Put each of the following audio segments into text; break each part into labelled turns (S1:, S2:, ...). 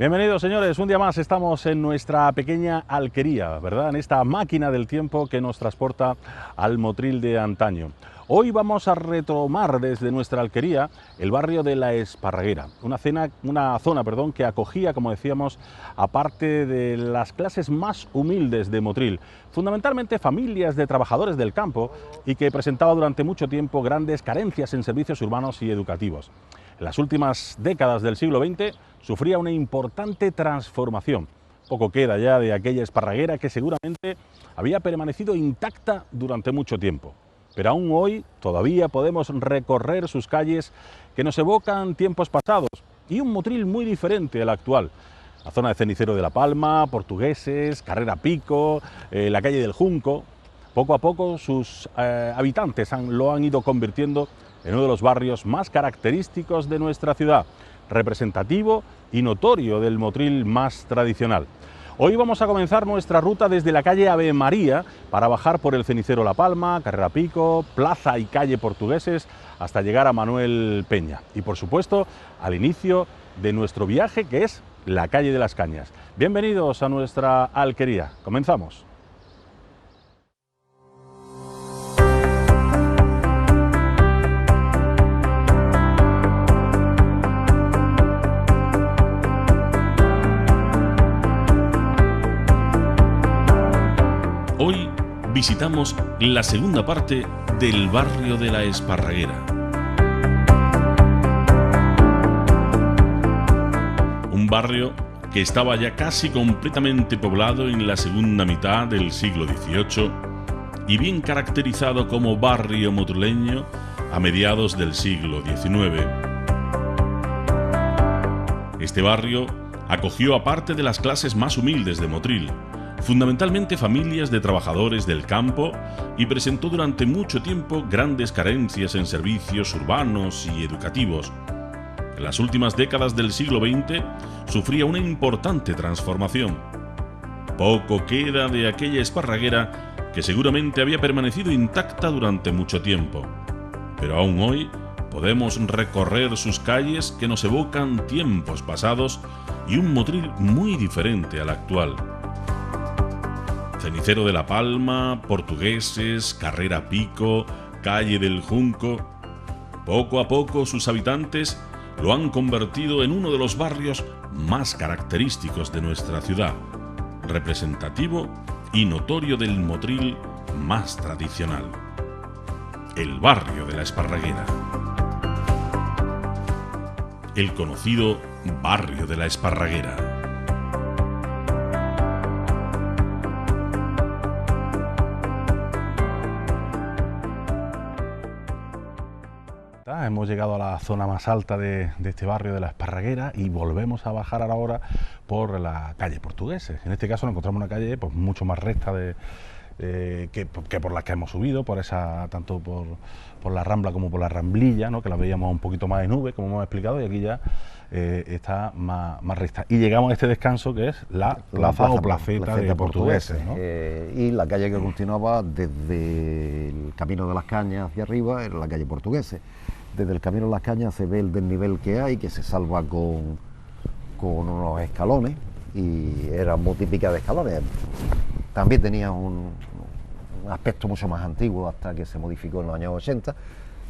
S1: Bienvenidos, señores, un día más estamos en nuestra pequeña alquería, ¿verdad? En esta máquina del tiempo que nos transporta al Motril de antaño. Hoy vamos a retomar desde nuestra alquería el barrio de La Esparraguera, una zona que acogía, como decíamos, a parte de las clases más humildes de Motril, fundamentalmente familias de trabajadores del campo y que presentaba durante mucho tiempo grandes carencias en servicios urbanos y educativos. En las últimas décadas del siglo XX sufría una importante transformación. Poco queda ya de aquella Esparraguera que seguramente había permanecido intacta durante mucho tiempo. Pero aún hoy todavía podemos recorrer sus calles que nos evocan tiempos pasados y un Motril muy diferente al actual. La zona de Cenicero de la Palma, Portugueses, Carrera Pico, la calle del Junco. Poco a poco sus habitantes lo han ido convirtiendo en uno de los barrios más característicos de nuestra ciudad, representativo y notorio del Motril más tradicional. Hoy vamos a comenzar nuestra ruta desde la calle Ave María para bajar por el Cenicero La Palma, Carrera Pico, Plaza y calle Portugueses hasta llegar a Manuel Peña y por supuesto al inicio de nuestro viaje, que es la calle de las Cañas. Bienvenidos a nuestra alquería, comenzamos.
S2: Hoy visitamos la segunda parte del barrio de La Esparraguera. Un barrio que estaba ya casi completamente poblado en la segunda mitad del siglo XVIII y bien caracterizado como barrio motrileño a mediados del siglo XIX. Este barrio acogió a parte de las clases más humildes de Motril, fundamentalmente familias de trabajadores del campo, y presentó durante mucho tiempo grandes carencias en servicios urbanos y educativos. En las últimas décadas del siglo XX sufría una importante transformación. Poco queda de aquella Esparraguera que seguramente había permanecido intacta durante mucho tiempo, pero aún hoy podemos recorrer sus calles que nos evocan tiempos pasados y un Motril muy diferente al actual. Cenicero de la Palma, Portugueses, Carrera Pico, calle del Junco. Poco a poco sus habitantes lo han convertido en uno de los barrios más característicos de nuestra ciudad, representativo y notorio del Motril más tradicional. El barrio de La Esparraguera. El conocido barrio de La Esparraguera.
S1: Hemos llegado a la zona más alta de este barrio de La Esparraguera y volvemos a bajar ahora por la calle Portugueses. En este caso nos encontramos una calle pues, mucho más recta que por las que hemos subido, tanto por la Rambla como por la Ramblilla, ¿no? Que la veíamos un poquito más en V, como hemos explicado, y aquí ya está más recta. Y llegamos a este descanso que es la plaza o placeta de Portugueses, ¿no?
S3: Y la calle que continuaba desde el Camino de las Cañas hacia arriba era la calle Portugueses. Desde el Camino de las Cañas se ve el desnivel que hay, que se salva con unos escalones, y era muy típica de escalones. También tenía un aspecto mucho más antiguo hasta que se modificó en los años 80,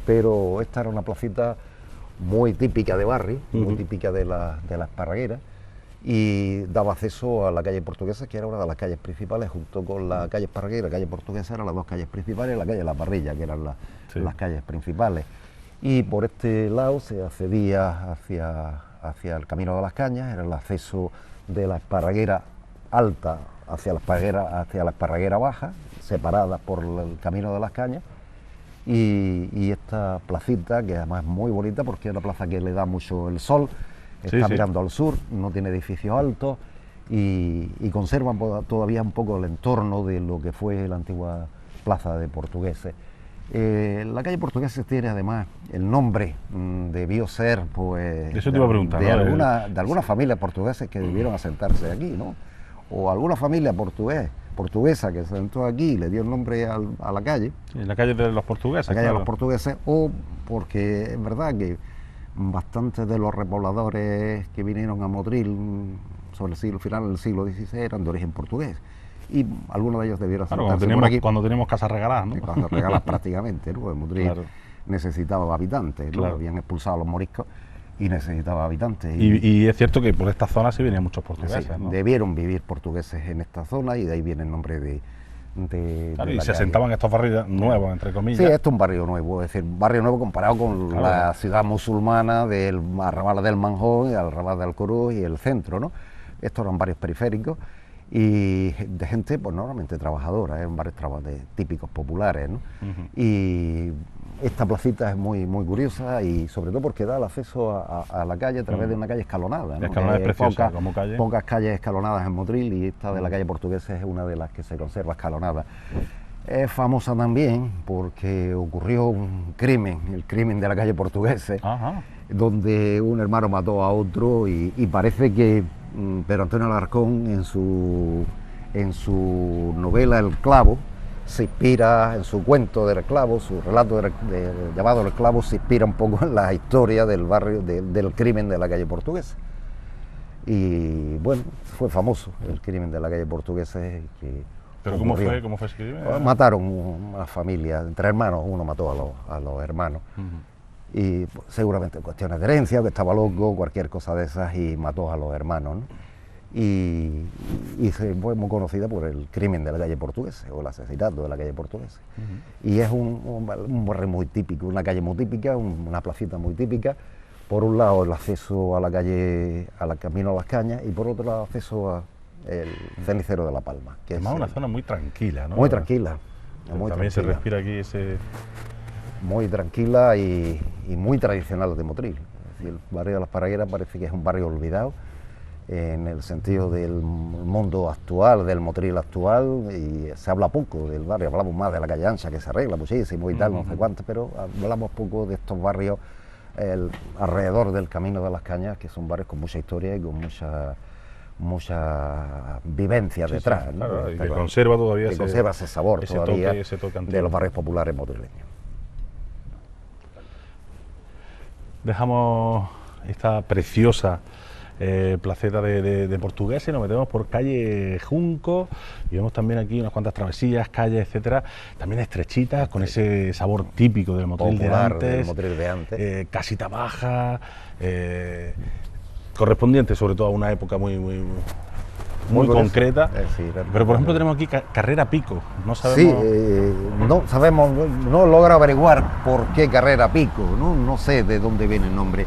S3: pero esta era una placita muy típica de barrio, muy típica de la Esparraguera, y daba acceso a la calle Portuguesa, que era una de las calles principales, junto con la calle Esparraguera. La calle Portuguesa eran las dos calles principales, y la calle La Parrilla, que eran las calles principales. Y por este lado se accedía hacia el Camino de las Cañas, era el acceso de la Esparraguera alta hacia la Esparraguera baja, separada por el Camino de las Cañas, y esta placita, que además es muy bonita porque es una plaza que le da mucho el sol, está mirando al sur, no tiene edificios altos y conservan todavía un poco el entorno de lo que fue la antigua plaza de Portugueses. La calle Portuguesa tiene además el nombre, debió ser pues
S1: eso te iba a preguntar,
S3: de algunas familias portuguesas que debieron asentarse aquí, ¿no? O alguna familia portuguesa que se asentó aquí y le dio el nombre a la calle.
S1: Sí, la calle de los portugueses.
S3: La calle de los portugueses, o porque es verdad que bastantes de los repobladores que vinieron a Motril sobre el final del siglo XVI eran de origen portugués. Y algunos de ellos debieron
S1: asentarse por aquí. Cuando teníamos casas regaladas, ¿no?
S3: Cuando regalas prácticamente, ¿no? Motril necesitaba habitantes, ¿no? Habían expulsado a los moriscos y necesitaba habitantes.
S1: Y es cierto que por esta zona sí venían muchos portugueses,
S3: sí,
S1: ¿no?
S3: Debieron vivir portugueses en esta zona y de ahí viene el nombre de
S1: y se asentaban estos barrios nuevos, entre comillas.
S3: Sí, esto es un barrio nuevo, es decir, un barrio nuevo comparado con la ciudad musulmana del arrabal del Manjón, el arrabal de Alcorús y el centro, ¿no? Estos eran barrios periféricos y de gente, pues normalmente trabajadora, eran barrios típicos populares, ¿no? Y esta placita es muy curiosa y sobre todo porque da el acceso a la calle a través de una calle escalonada, ¿no?
S1: La escalonada es preciosa como calle.
S3: Pocas calles escalonadas en Motril y esta de la calle Portuguesa es una de las que se conserva escalonada. Es famosa también porque ocurrió un crimen, el crimen de la calle Portuguesa, donde un hermano mató a otro y parece que Pedro Antonio Alarcón en su novela El Clavo se inspira, en su cuento del Clavo, su relato llamado El Clavo, se inspira un poco en la historia del barrio, del crimen de la calle Portuguesa. Y bueno, fue famoso el crimen de la calle Portuguesa.
S1: ¿Pero cómo fue ese crimen?
S3: Mataron una familia, entre hermanos, uno mató a los hermanos. Y pues, seguramente cuestiones de herencia, que estaba loco, cualquier cosa de esas, y mató a los hermanos, ¿no? Y fue muy conocida por el crimen de la calle Portuguesa, o el asesinato de la calle Portuguesa. Y es un barrio muy típico, una calle muy típica, una placita muy típica. Por un lado el acceso a la calle, al Camino a las Cañas, y por otro lado acceso al Cenicero de la Palma. Que
S1: es una zona muy tranquila, ¿no?
S3: Muy tranquila.
S1: También se respira aquí ese...
S3: Muy tranquila y muy tradicional de Motril. Es decir, el barrio de las Paragueras parece que es un barrio olvidado en el sentido del mundo actual, del Motril actual, y se habla poco del barrio. Hablamos más de la calle Ancha, que se arregla muchísimo y tal, no sé cuánto, pero hablamos poco de estos barrios alrededor del Camino de las Cañas, que son barrios con mucha historia y con mucha vivencia detrás,
S1: sí,
S3: ¿no?
S1: Claro, y que conserva todavía
S3: ese sabor todavía
S1: ese toque
S3: de los barrios populares motrileños.
S1: Dejamos esta preciosa placeta de Portuguesa y nos metemos por calle Junco y vemos también aquí unas cuantas travesías, calles, etcétera, también estrechitas, con ese sabor típico del Motril de antes, casita baja, correspondiente sobre todo a una época muy concreta. Pero por ejemplo tenemos aquí Carrera Pico, no sabemos...
S3: Sí, no sabemos, no logra averiguar por qué Carrera Pico, no sé de dónde viene el nombre.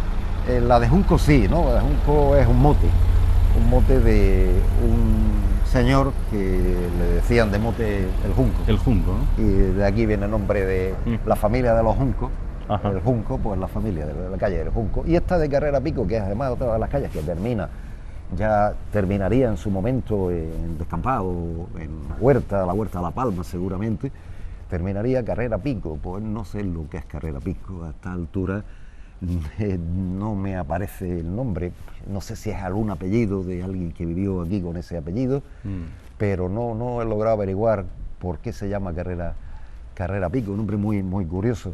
S3: La de Junco sí, ¿no? La de Junco es un mote de un señor que le decían de mote el Junco.
S1: El Junco, ¿no?
S3: Y de aquí viene el nombre de la familia de los Juncos. El Junco, pues la familia de la calle del Junco. Y esta de Carrera Pico, que es además otra de las calles que terminaría en su momento en Descampado, en la Huerta de la Palma seguramente, terminaría Carrera Pico. Pues no sé lo que es Carrera Pico a esta altura. No me aparece el nombre, no sé si es algún apellido de alguien que vivió aquí con ese apellido, pero no he logrado averiguar por qué se llama Carrera Pico, un nombre muy curioso.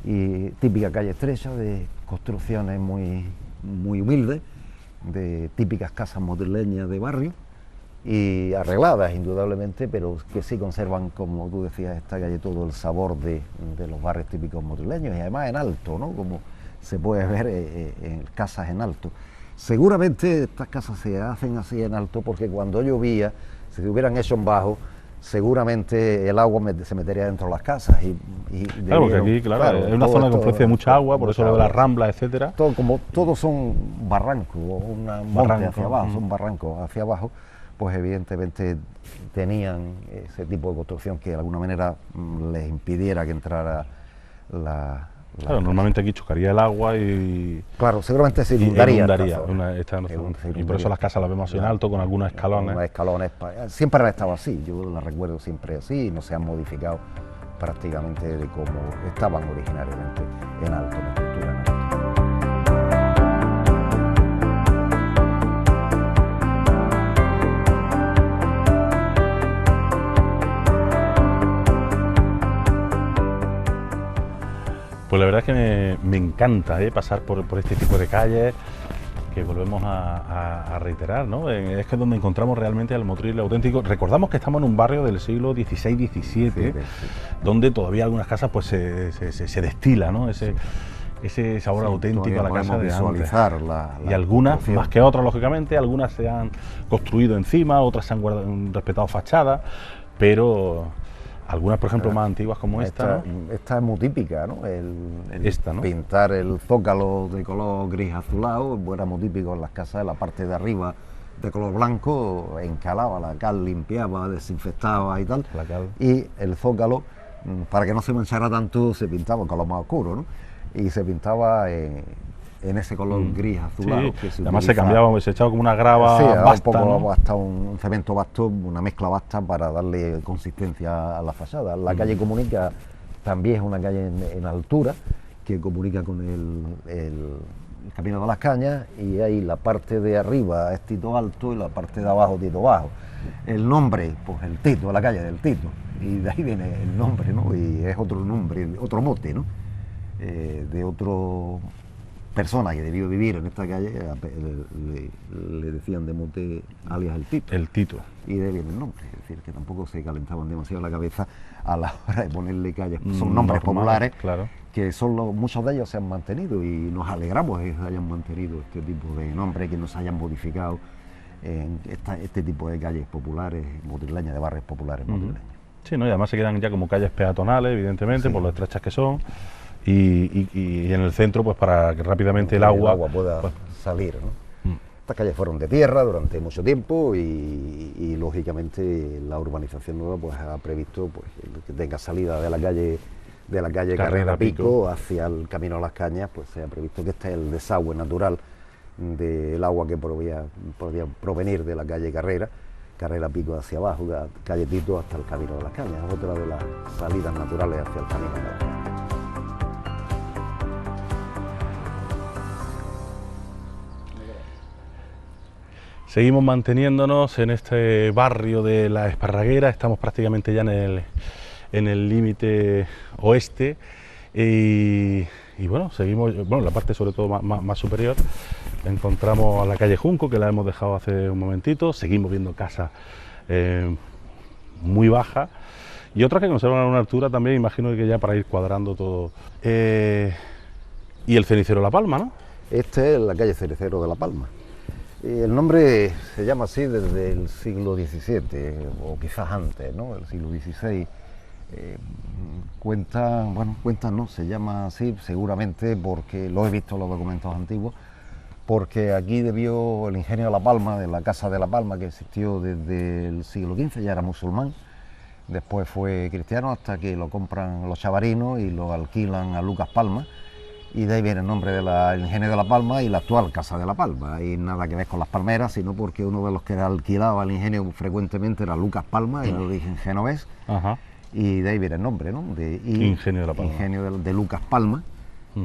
S3: Y típica calle estrecha de construcciones muy humildes, de típicas casas motrileñas de barrio y arregladas indudablemente, pero que sí conservan, como tú decías, esta calle todo el sabor de los barrios típicos motrileños, y además en alto, ¿no? Como se puede ver en casas en alto. Seguramente estas casas se hacen así en alto porque cuando llovía, si se hubieran hecho en bajo, seguramente el agua se metería dentro de las casas.
S1: Claro, porque aquí, claro, es una zona que ofrece mucha agua, por eso lo de las ramblas, etcétera.
S3: Todos son barrancos, un monte hacia abajo, son barrancos hacia abajo, pues evidentemente tenían ese tipo de construcción que de alguna manera les impidiera que entrara
S1: Claro, normalmente aquí chocaría el agua y...
S3: Claro, seguramente se inundaría.
S1: Y por eso las casas las vemos así en alto, con algunos escalones.
S3: Siempre han estado así, yo las recuerdo siempre así, y no se han modificado prácticamente de como estaban originariamente en alto, en estructura en alto.
S1: Pues la verdad es que me encanta pasar por este tipo de calles, que volvemos a reiterar, ¿no? Es que es donde encontramos realmente al Motril auténtico. Recordamos que estamos en un barrio del siglo XVI-XVII, sí. Donde todavía algunas casas pues se destila, ¿no? Ese sabor auténtico a la casa de antes. Y algunas, más que otras, lógicamente, algunas se han construido encima, otras se han respetado fachadas, pero algunas, por ejemplo, más antiguas como esta, ¿no?
S3: Esta es muy típica, ¿no?
S1: Esta, ¿no?
S3: Pintar el zócalo de color gris azulado, era muy típico en las casas, en la parte de arriba de color blanco, encalaba la cal, limpiaba, desinfectaba y tal.
S1: La cal.
S3: Y el zócalo, para que no se manchara tanto, se pintaba con color más oscuro, ¿no? Y se pintaba en ese color gris azulado.
S1: Sí,
S3: que se
S1: además
S3: utiliza,
S1: se cambiaba, se echaba como una grava,
S3: sí,
S1: basta,
S3: un poco,
S1: ¿no?
S3: Basta, un cemento basto, una mezcla basta para darle consistencia a la fachada. La calle comunica, también es una calle en altura, que comunica con el Camino de las Cañas, y ahí la parte de arriba es Tito Alto y la parte de abajo Tito Bajo. El nombre, pues el Tito, la calle del Tito, y de ahí viene el nombre, ¿no? Y es otro nombre, otro mote, ¿no? De otro persona que debió vivir en esta calle, le decían de mote alias el Tito.
S1: El Tito.
S3: Y de ahí viene el nombre, es decir, que tampoco se calentaban demasiado la cabeza a la hora de ponerle calles. Son nombres populares,
S1: claro,
S3: que muchos de ellos se han mantenido, y nos alegramos de que se hayan mantenido este tipo de nombres, que no se hayan modificado en este tipo de calles populares motrileñas, de barrios populares motrileños.
S1: Sí, ¿no? Y además se quedan ya como calles peatonales, evidentemente, sí, por lo estrechas que son, y en el centro, pues para que rápidamente el agua
S3: pueda salir, ¿no? Estas calles fueron de tierra durante mucho tiempo, y lógicamente la urbanización nueva pues ha previsto pues que tenga salida de la calle Carrera Pico hacia el Camino a las Cañas, pues se ha previsto que este es el desagüe natural del agua que podía provenir de la calle Carrera Pico hacia abajo, de la calle Tito hasta el Camino de las Cañas, otra de las salidas naturales hacia el Camino de las Cañas.
S1: Seguimos manteniéndonos en este barrio de la Esparraguera, estamos prácticamente ya en el límite oeste, y bueno, seguimos, bueno, la parte sobre todo más superior, encontramos a la calle Junco, que la hemos dejado hace un momentito, seguimos viendo casas muy bajas, y otras que conservan una altura también, imagino que ya para ir cuadrando todo. Y el Cenicero de La Palma, ¿no?
S3: Este es la calle Cenicero de La Palma. El nombre se llama así desde el siglo XVII, o quizás antes, ¿no? El siglo XVI. Se llama así seguramente porque lo he visto en los documentos antiguos, porque aquí debió el ingenio de La Palma, de la Casa de La Palma, que existió desde el siglo XV, ya era musulmán, después fue cristiano hasta que lo compran los chavarinos y lo alquilan a Lucas Palma, y de ahí viene el nombre del ingenio de La Palma y la actual Casa de La Palma. Y nada que ver con las palmeras, sino porque uno de los que alquilaba el ingenio frecuentemente era Lucas Palma, el origen genovés.
S1: Ajá.
S3: Y de ahí viene el nombre, ¿no?
S1: Ingenio de La Palma.
S3: Ingenio de Lucas Palma.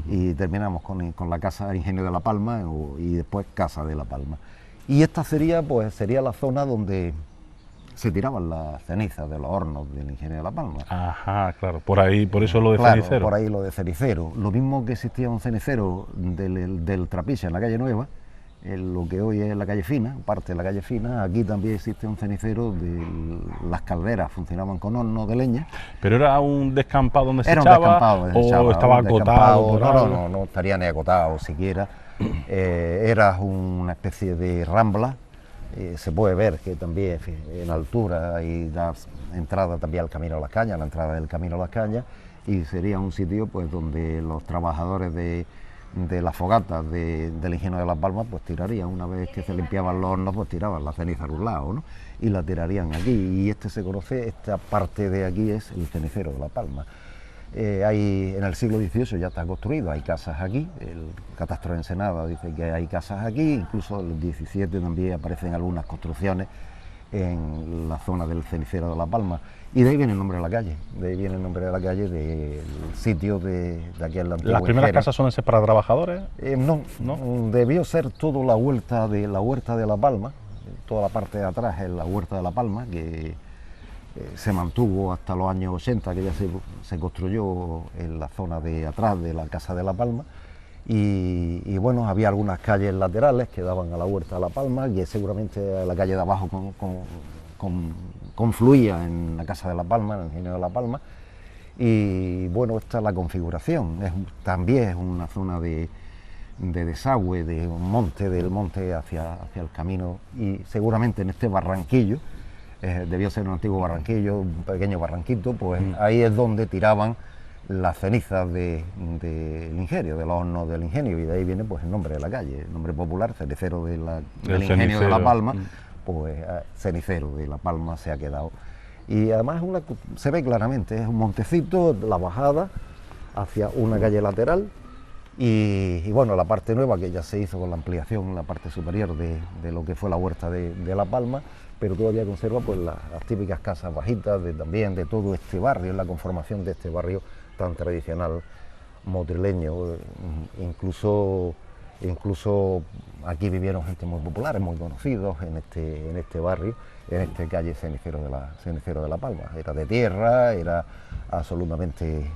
S3: Y terminamos con la casa del Ingenio de La Palma y después Casa de La Palma. Y esta sería la zona donde se tiraban las cenizas de los hornos del Ingenio de La Palma.
S1: Ajá, claro, por ahí, por eso lo de
S3: claro,
S1: cenicero.
S3: Por ahí lo de cenicero. Lo mismo que existía un cenicero del Trapiche en la calle Nueva, en lo que hoy es la calle Fina, parte de la calle Fina, aquí también existe un cenicero de las calderas, funcionaban con hornos de leña.
S1: ¿Pero era un descampado donde se
S3: echaba?
S1: Era un
S3: descampado,
S1: ¿o estaba acotado?
S3: No estaría ni acotado siquiera. Era una especie de rambla. Se puede ver que también en altura hay la entrada también al Camino a las Cañas, la entrada del Camino a las Cañas, y sería un sitio pues donde los trabajadores de las fogatas del Ingenio de La Palma pues tirarían, una vez que se limpiaban los hornos, pues tiraban la ceniza a un lado, ¿no? Y la tirarían aquí, y esta parte de aquí es el cenicero de La Palma. En el siglo XVIII ya está construido, hay casas aquí, el catastro de Ensenada dice que hay casas aquí, incluso en el XVII también aparecen algunas construcciones en la zona del cenicero de La Palma, y de ahí viene el nombre de la calle, del sitio de aquel antiguo.
S1: ¿Las primeras casas son esas para trabajadores?
S3: No, debió ser toda la huerta de La Palma, toda la parte de atrás es la huerta de La Palma, que se mantuvo hasta los años 80, que ya se construyó en la zona de atrás de la Casa de la Palma, y bueno, había algunas calles laterales que daban a la Huerta de la Palma, y seguramente la calle de abajo confluía en la Casa de la Palma, en el Ingenio de la Palma, y bueno, esta es la configuración, también es una zona de desagüe de un monte, del monte hacia el camino, y seguramente en este barranquillo, debió ser un antiguo barranquillo, un pequeño barranquito, pues ahí es donde tiraban las cenizas del ingenio, de los hornos del ingenio, y de ahí viene pues el nombre de la calle, el nombre popular, cenicero del ingenio de La Palma, pues cenicero de La Palma se ha quedado. Y además se ve claramente, es un montecito, la bajada hacia una calle lateral, y bueno, la parte nueva que ya se hizo con la ampliación, la parte superior de lo que fue la Huerta de La Palma, pero todavía conserva pues las típicas casas bajitas también de todo este barrio, la conformación de este barrio tan tradicional motrileño. Incluso aquí vivieron gente muy populares, muy conocidos en este barrio, en esta calle Cenicero de la Palma. Era de tierra, era absolutamente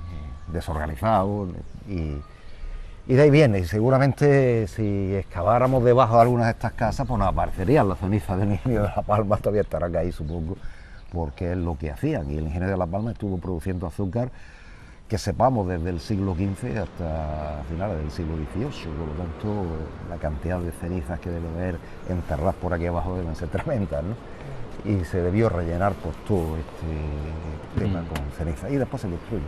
S3: desorganizado, y de ahí viene, y seguramente si excaváramos debajo de algunas de estas casas, pues nos aparecerían las cenizas del ingenio de La Palma, todavía estarán ahí supongo, porque es lo que hacían, y el ingenio de La Palma estuvo produciendo azúcar, que sepamos, desde el siglo XV hasta finales del siglo XVIII, por lo tanto la cantidad de cenizas que debe haber enterradas por aquí abajo deben ser tremendas, ¿no? Y se debió rellenar pues todo este tema con ceniza, y después se construye.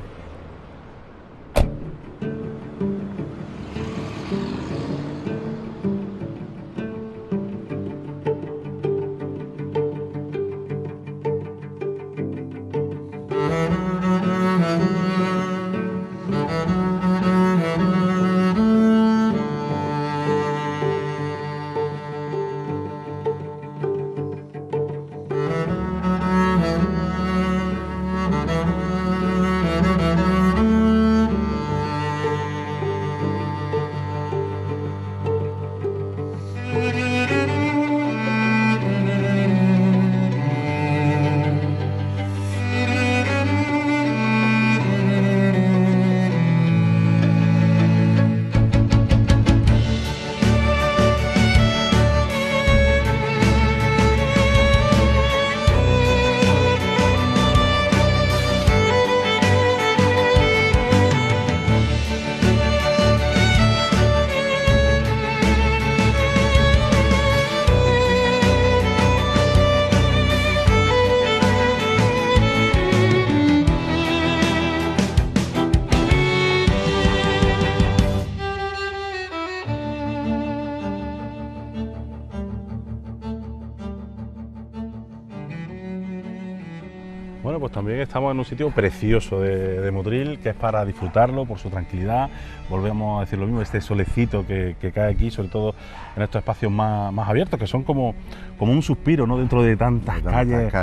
S1: Bueno, pues también estamos en un sitio precioso de Motril, que es para disfrutarlo por su tranquilidad. Volvemos a decir lo mismo, este solecito que cae aquí, sobre todo en estos espacios más abiertos, que son como un suspiro, ¿no? Dentro de tantas calles,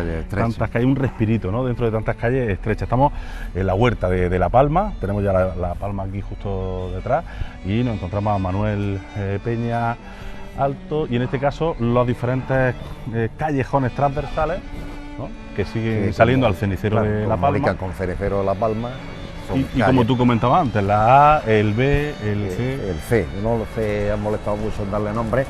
S1: un respirito, ¿no? Dentro de tantas calles estrechas. Estamos en la Huerta de La Palma, tenemos ya la Palma aquí justo detrás, y nos encontramos a Manuel Peña Alto, y en este caso los diferentes callejones transversales, ¿no? Que siguen saliendo al cenicero de La Palma.
S3: Con cenicero de La Palma.
S1: Y como tú comentabas antes, la A, el B, el C.
S3: El C, no lo sé, han molestado mucho en darle nombre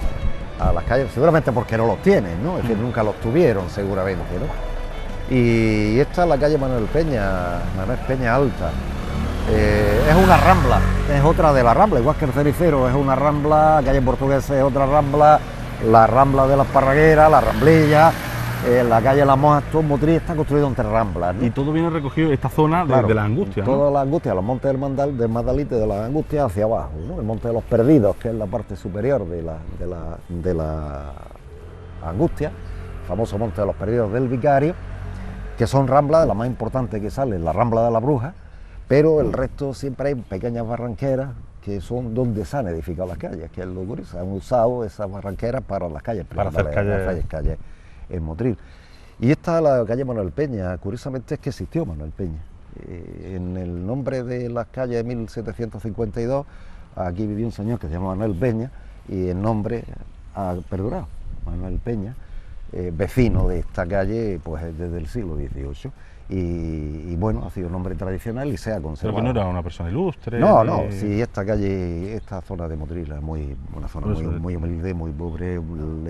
S3: a las calles, seguramente porque no los tienen, ¿no? Es decir, nunca los tuvieron, seguramente, ¿no? Y esta es la calle Manuel Peña Alta. Es una rambla, es otra de la rambla, igual que el cenicero es una rambla, calle Portuguesa es otra rambla, la rambla de las Parragueras, la Ramblilla. La calle Las Monjas, todo Motril está construido entre ramblas, ¿no?
S1: Y todo viene recogido en esta zona de la Angustia, ¿no?
S3: Toda la Angustia, los montes del Magdalite, de la Angustia hacia abajo, ¿no? El monte de los Perdidos, que es la parte superior de la Angustia, el famoso monte de los Perdidos del Vicario, que son ramblas, la más importante que sale, la Rambla de la Bruja, pero el resto siempre hay pequeñas barranqueras que son donde se han edificado las calles, que es lo curioso, han usado esas barranqueras para las calles,
S1: para hacer
S3: calles en Motril. Y esta es la calle Manuel Peña, curiosamente es que existió Manuel Peña. En el nombre de las calles de 1752, aquí vivió un señor que se llama Manuel Peña, y el nombre ha perdurado, Manuel Peña, vecino de esta calle pues desde el siglo XVIII. Y bueno, ha sido un nombre tradicional y se ha conservado.
S1: Pero que no era una persona ilustre.
S3: No, no, sí, esta calle, esta zona de Motril es una zona muy humilde, muy pobre,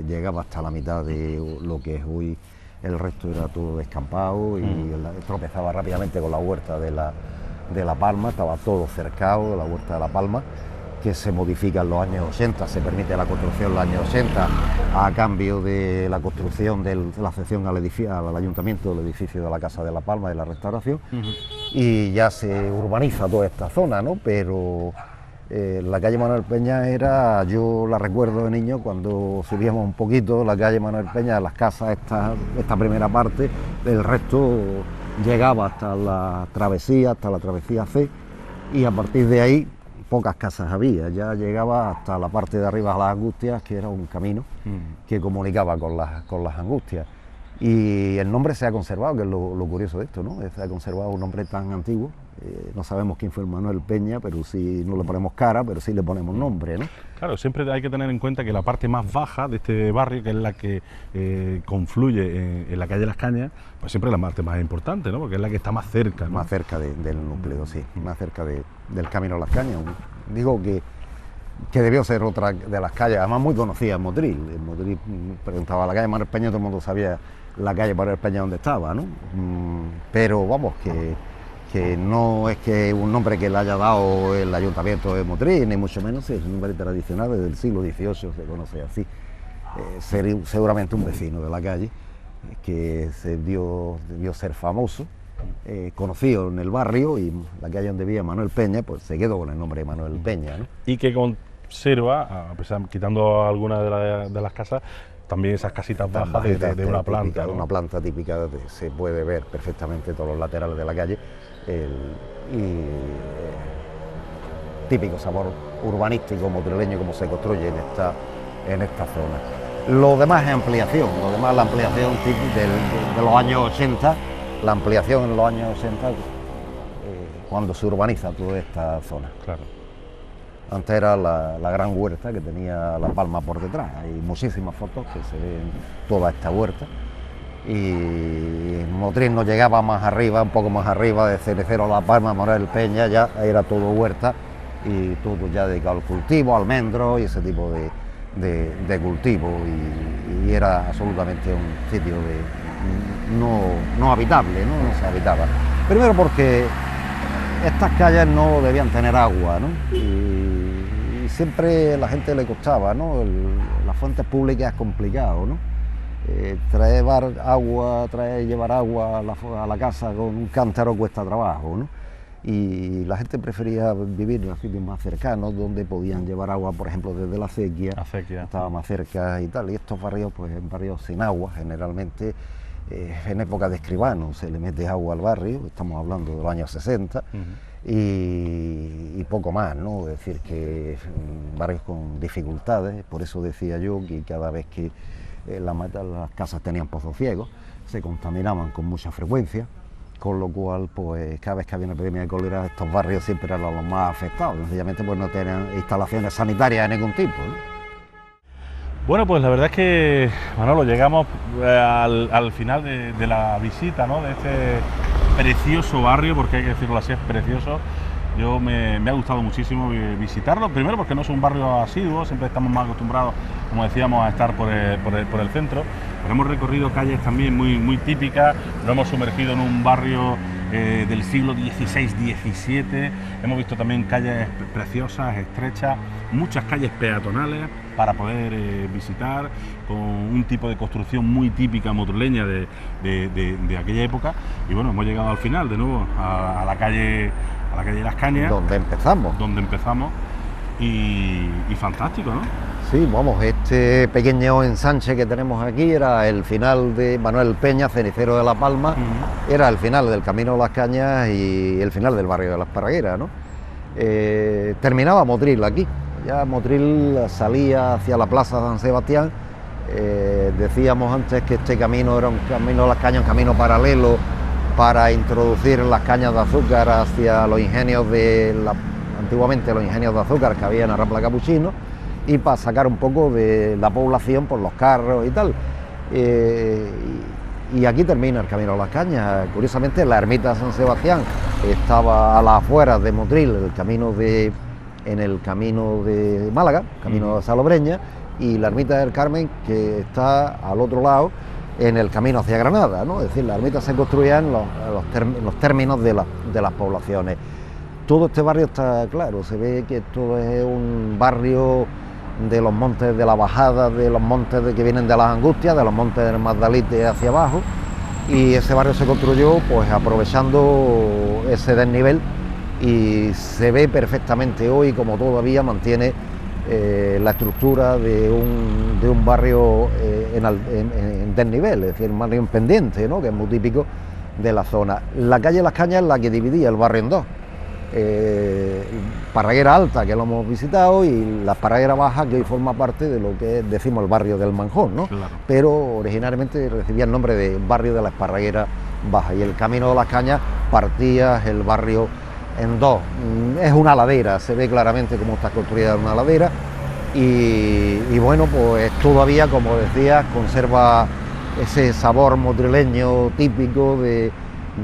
S3: llegaba hasta la mitad de lo que es hoy, el resto era todo descampado y tropezaba rápidamente con la huerta de la Palma, estaba todo cercado de la huerta de la Palma, que se modifica en los años 80, se permite la construcción en los años 80 a cambio de la construcción de la cesión al ayuntamiento del edificio de la Casa de la Palma de la restauración, y ya se urbaniza toda esta zona, ¿no? Pero la calle Manuel Peña yo la recuerdo de niño cuando subíamos un poquito la calle Manuel Peña, las casas, esta primera parte, el resto llegaba hasta la travesía C, y a partir de ahí pocas casas había, ya llegaba hasta la parte de arriba a las Angustias, que era un camino que comunicaba con las Angustias. Y el nombre se ha conservado, que es lo curioso de esto, ¿no? Se ha conservado un nombre tan antiguo, no sabemos quién fue el Manuel Peña, pero sí no le ponemos cara, pero sí le ponemos nombre, ¿no?
S1: Claro, siempre hay que tener en cuenta que la parte más baja de este barrio, que es la que confluye en la calle Las Cañas, pues siempre es la parte más importante, ¿no? Porque es la que está más cerca, ¿no?
S3: Más cerca del núcleo, sí, más cerca del camino a Las Cañas. Digo que debió ser otra de las calles, además muy conocida en Motril. En Motril preguntaba la calle Manuel Peña, todo el mundo sabía la calle Manuel Peña dónde estaba, ¿no? Pero vamos, que no es que un nombre que le haya dado el ayuntamiento de Motril, ni mucho menos, es un nombre tradicional desde el siglo XVIII, se conoce así. Seguramente un vecino de la calle, que debió ser famoso, conocido en el barrio, y la calle donde vivía Manuel Peña, pues se quedó con el nombre de Manuel Peña, ¿no?
S1: Y que conserva, a pesar, quitando algunas de las casas, también esas casitas bajas de una planta, ¿no?
S3: Una planta típica, se puede ver perfectamente todos los laterales de la calle, típico sabor urbanístico motrileño como se construye en esta zona. Lo demás es ampliación, la ampliación de los años 80, la ampliación en los años 80, cuando se urbaniza toda esta zona.
S1: Claro.
S3: Antes era la gran huerta que tenía La Palma por detrás. Hay muchísimas fotos que se ven toda esta huerta. Y Motril no llegaba más arriba, un poco más arriba, de Cerecero a La Palma, Manuel Peña, ya era todo huerta y todo ya dedicado al cultivo, almendros y ese tipo de cultivo. Y era absolutamente un sitio no habitable, no se habitaba. Primero porque estas calles no debían tener agua, ¿no? Y siempre a la gente le costaba, ¿no? Las fuentes públicas es complicado, ¿no? Llevar agua a la casa con un cántaro cuesta trabajo, ¿no? Y la gente prefería vivir en los sitios más cercanos, donde podían llevar agua, por ejemplo, desde la acequia, estaba más cerca y tal. Y estos barrios, pues en barrios sin agua, generalmente, en época de escribano se le mete agua al barrio, estamos hablando de los años 60, y poco más, ¿no? Es decir, que barrios con dificultades, por eso decía yo que cada vez que las casas tenían pozos ciegos, se contaminaban con mucha frecuencia, con lo cual, pues cada vez que había una epidemia de cólera, estos barrios siempre eran los más afectados, sencillamente pues no tenían instalaciones sanitarias de ningún tipo, ¿no?
S1: Bueno, pues la verdad es que, Manolo, llegamos al final de la visita, ¿no? De este precioso barrio, porque hay que decirlo así, es precioso. Me ha gustado muchísimo visitarlo, primero porque no es un barrio asiduo, siempre estamos más acostumbrados, como decíamos, a estar por el centro, pero hemos recorrido calles también muy típicas, nos hemos sumergido en un barrio del siglo XVI-XVII, hemos visto también calles preciosas, estrechas, muchas calles peatonales para poder visitar, con un tipo de construcción muy típica motrileña de aquella época. Y bueno, hemos llegado al final de nuevo a la calle Las Cañas,
S3: donde empezamos
S1: y fantástico, ¿no?
S3: Sí, vamos, este pequeño ensanche que tenemos aquí era el final de Manuel Peña, cenicero de La Palma, era el final del camino a Las Cañas y el final del barrio de Las Parragueras, ¿no? Terminaba Motril aquí, ya Motril salía hacia la plaza San Sebastián. Decíamos antes que este camino era un camino a Las Cañas, un camino paralelo para introducir las cañas de azúcar hacia los ingenios antiguamente los ingenios de azúcar que había en Arrapla Capuchino, y para sacar un poco de la población por los carros y tal. y aquí termina el Camino de las Cañas. Curiosamente, la ermita de San Sebastián estaba a las afueras de Motril, en el camino de Málaga, camino de Salobreña, y la ermita del Carmen, que está al otro lado, en el camino hacia Granada, ¿no? Es decir, la ermita se construía en los términos de las poblaciones. Todo este barrio está claro, se ve que esto es un barrio de los montes de la Bajada, de los montes que vienen de las Angustias, de los montes del Magdalite hacia abajo, y ese barrio se construyó pues aprovechando ese desnivel, y se ve perfectamente hoy como todavía mantiene la estructura de un barrio en desnivel, es decir, un barrio en pendiente, ¿no? Que es muy típico de la zona. La calle Las Cañas es la que dividía el barrio en dos. Parraguera Alta, que lo hemos visitado, y la Parraguera Baja, que hoy forma parte de lo que decimos el barrio del Manjón, ¿no?
S1: Claro.
S3: Pero originalmente recibía el nombre de barrio de la Esparraguera Baja, y el Camino de las Cañas partía el barrio en dos. Es una ladera, se ve claramente cómo está construida una ladera, y bueno, pues todavía, como decía, conserva ese sabor motrileño típico de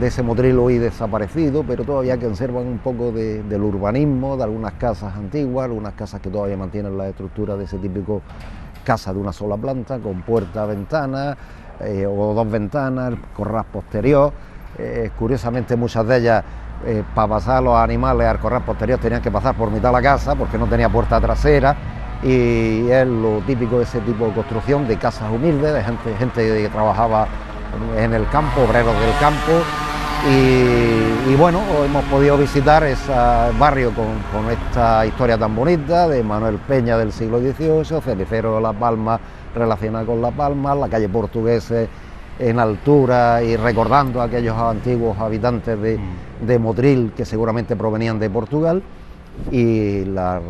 S3: ese Motril hoy desaparecido, pero todavía conservan un poco del urbanismo, de algunas casas antiguas, algunas casas que todavía mantienen la estructura de ese típico casa de una sola planta, con puerta, ventana, o dos ventanas, corral posterior. Curiosamente, muchas de ellas, para pasar los animales al corral posterior, tenían que pasar por mitad de la casa porque no tenía puerta trasera, y es lo típico de ese tipo de construcción, de casas humildes, de gente que trabajaba en el campo, obreros del campo, y bueno, hemos podido visitar ese barrio con esta historia tan bonita de Manuel Peña del siglo XVIII, cenicero de Las Palmas relacionado con Las Palmas, la calle Portugueses en altura y recordando a aquellos antiguos habitantes de Motril que seguramente provenían de Portugal, y la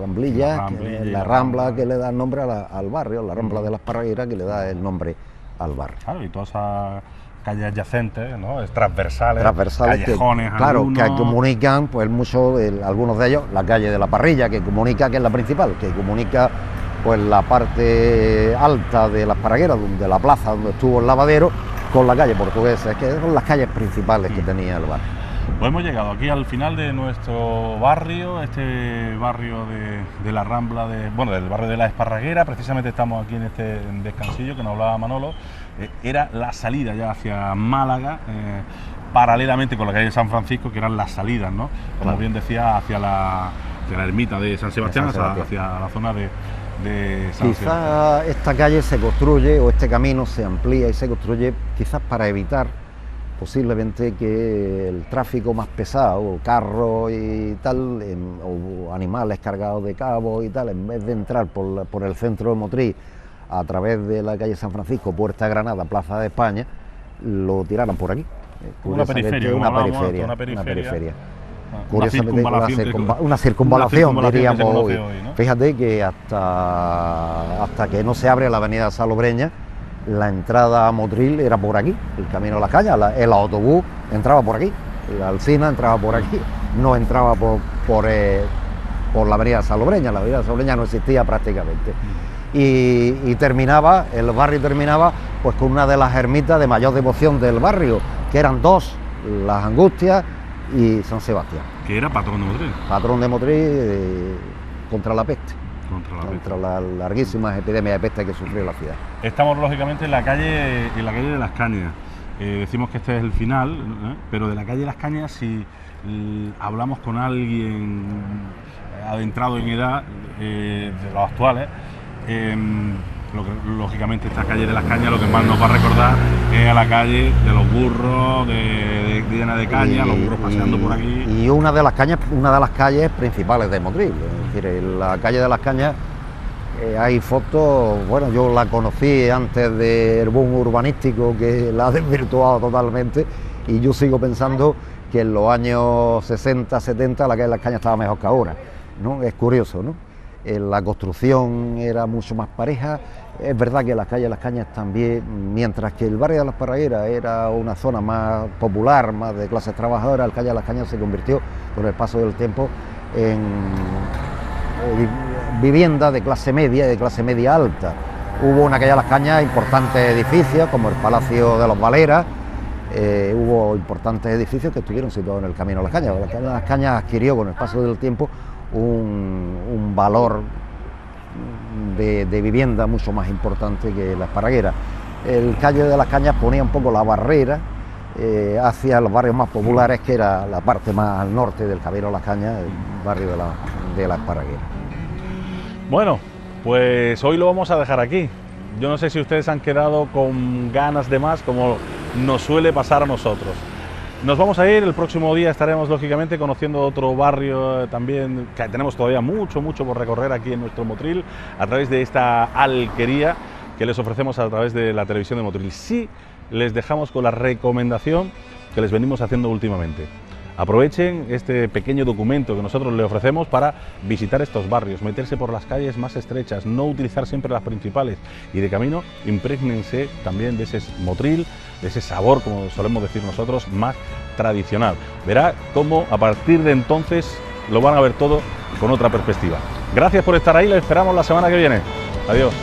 S3: Rambla que le da el nombre al barrio, la Rambla de las Parragueras, que le da el nombre al barrio.
S1: Claro, y todas esas calles adyacentes, ¿no? Transversales,
S3: callejones, claro, que comunican, pues algunos de ellos, la calle de la Parrilla, que comunica, que es la principal, que comunica pues la parte alta de las Parragueras, de la plaza donde estuvo el lavadero, con la calle Portuguesa, que son las calles principales que tenía el barrio.
S1: Pues hemos llegado aquí al final de nuestro barrio, este barrio de la Rambla, del barrio de la Esparraguera. Precisamente estamos aquí en este descansillo que nos hablaba Manolo. Era la salida ya hacia Málaga, paralelamente con la calle San Francisco, que eran las salidas, ¿no? Como
S3: Claro.
S1: bien decía, hacia la ermita de San Sebastián, hacia la zona de San Sebastián.
S3: Quizás esta calle se construye, o este camino se amplía y se construye quizás para evitar posiblemente que el tráfico más pesado, carros y tal, o animales cargados de cabos y tal, en vez de entrar por el centro de Motril a través de la calle San Francisco, Puerta Granada, Plaza de España, lo tiraran por aquí.
S1: Una periferia,
S3: Una circunvalación, diríamos hoy.
S1: ¿no?
S3: Fíjate que hasta que no se abre la avenida Salobreña, la entrada a Motril era por aquí, el Camino de las Cañas, el autobús entraba por aquí, la Alsina entraba por aquí, no entraba por la avenida Salobreña, la avenida Salobreña no existía prácticamente. Y el barrio terminaba pues con una de las ermitas de mayor devoción del barrio, que eran dos, las Angustias y San Sebastián.
S1: Que era patrón de Motril.
S3: Patrón de Motril contra la peste.
S1: Contra
S3: las larguísimas epidemias de peste que sufrió la ciudad.
S1: Estamos lógicamente en la calle de Las Cañas. Decimos que este es el final, pero de la calle de Las Cañas, si hablamos con alguien adentrado en edad, de los actuales, lógicamente esta calle de Las Cañas lo que más nos va a recordar es a la calle de los burros, de llena de caña, los burros paseando por aquí.
S3: Y una de las calles principales de Motril, es decir, en la calle de Las Cañas hay fotos, bueno, yo la conocí antes del boom urbanístico que la ha desvirtuado totalmente, y yo sigo pensando que en los años 60, 70 la calle de Las Cañas estaba mejor que ahora, ¿no? Es curioso, ¿no? La construcción era mucho más pareja. Es verdad que la calle de Las Cañas también, mientras que el barrio de las Parragueras era una zona más popular, más de clases trabajadoras, la calle de Las Cañas se convirtió con el paso del tiempo en vivienda de clase media y de clase media alta. Hubo en aquellas Las Cañas importantes edificios, como el Palacio de los Valeras, hubo importantes edificios que estuvieron situados en el Camino de Las Cañas. El Camino de Las Cañas adquirió con el paso del tiempo un valor de vivienda mucho más importante que la Esparraguera. El Calle de Las Cañas ponía un poco la barrera hacia los barrios más populares, que era la parte más al norte del Camino de Las Cañas, el barrio de la Esparraguera.
S1: Bueno, pues hoy lo vamos a dejar aquí. Yo no sé si ustedes han quedado con ganas de más, como nos suele pasar a nosotros. Nos vamos a ir, el próximo día estaremos lógicamente conociendo otro barrio también, que tenemos todavía mucho por recorrer aquí en nuestro Motril, a través de esta alquería que les ofrecemos a través de la televisión de Motril. Sí, les dejamos con la recomendación que les venimos haciendo últimamente. Aprovechen este pequeño documento que nosotros les ofrecemos para visitar estos barrios, meterse por las calles más estrechas, no utilizar siempre las principales, y de camino imprégnense también de ese Motril, de ese sabor, como solemos decir nosotros, más tradicional. Verá cómo a partir de entonces lo van a ver todo con otra perspectiva. Gracias por estar ahí, les esperamos la semana que viene. Adiós.